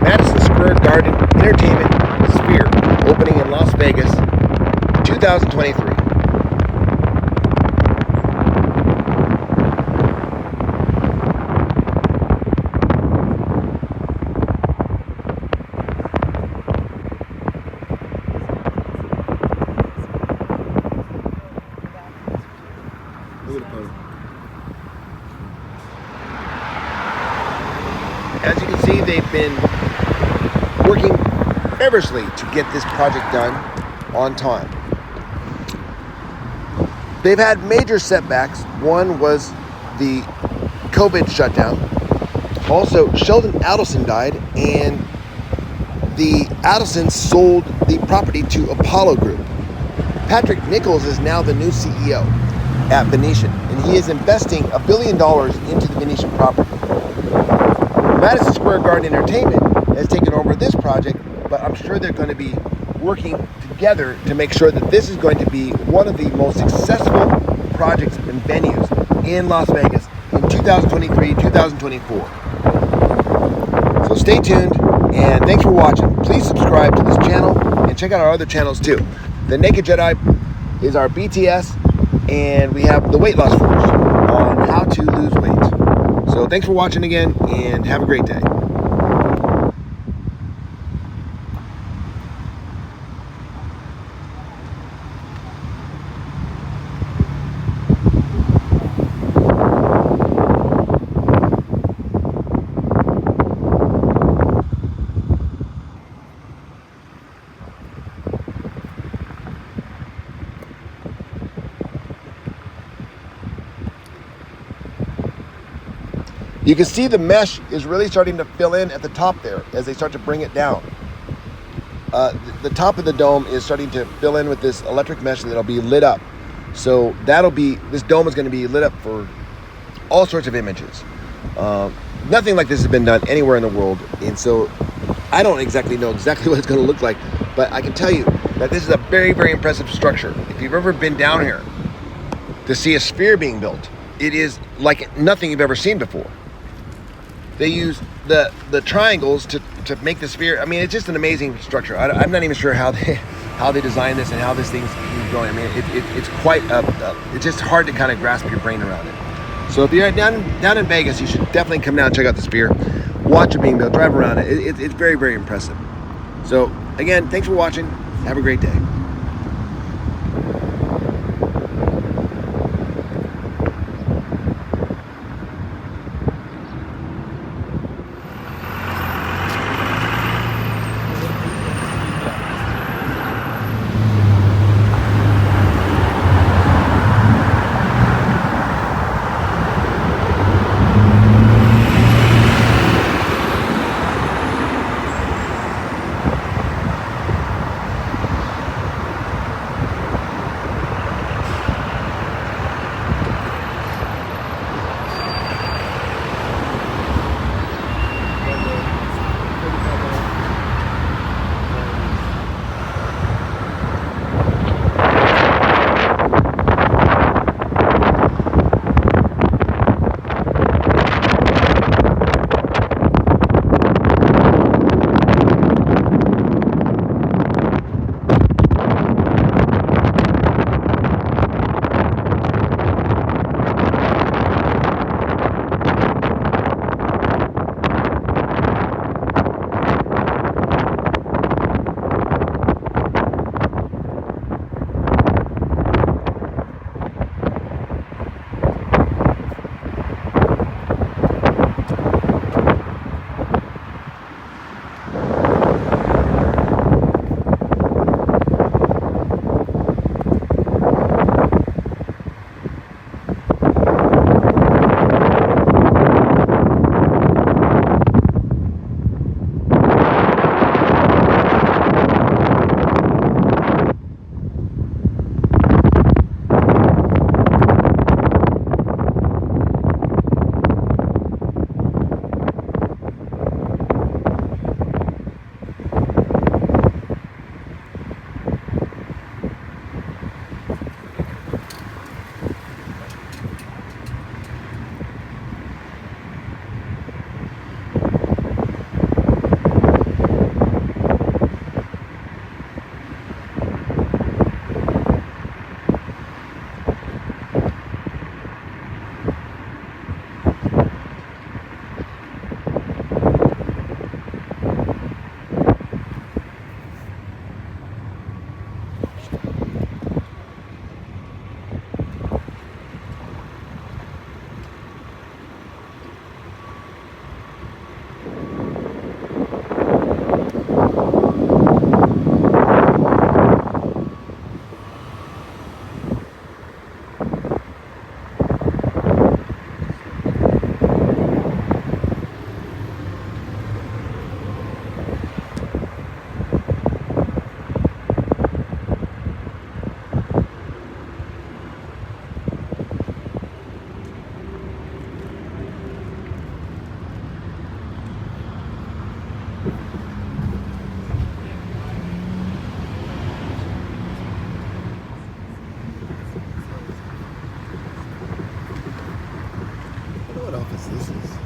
Madison Square Garden Entertainment Sphere opening in Las Vegas 2023. As you can see, they've been working feverishly to get this project done on time. They've had major setbacks. One was the COVID shutdown. Also, Sheldon Adelson died, and the Adelsons sold the property to Apollo Group. Patrick Nichols is now the new CEO at Venetian, and he is investing $1 billion into the Venetian property. Madison Square Garden Entertainment has taken over this project, but I'm sure they're going to be working together to make sure that this is going to be one of the most successful projects and venues in Las Vegas in 2023, 2024. So stay tuned, and thanks for watching. Please subscribe to this channel and check out our other channels too. The Naked Jedi is our BTS, and we have the Weight Loss Force on how to lose weight. So thanks for watching again, and have a great day. You can see the mesh is really starting to fill in at the top there as they start to bring it down. The top of the dome is starting to fill in with this electric mesh that'll be lit up. So this dome is going to be lit up for all sorts of images. Nothing like this has been done anywhere in the world. And so I don't exactly know exactly what it's going to look like, but I can tell you that this is a very, very impressive structure. If you've ever been down here to see a sphere being built, it is like nothing you've ever seen before. They use the triangles to make the sphere. I mean, it's just an amazing structure. I'm not even sure how they designed this and how this thing's going. I mean, it's quite it's just hard to kind of grasp your brain around it. So if you're down in Vegas, you should definitely come down and check out the sphere, watch it being built, drive around it. It's very, very impressive. So again, thanks for watching. Have a great day. this is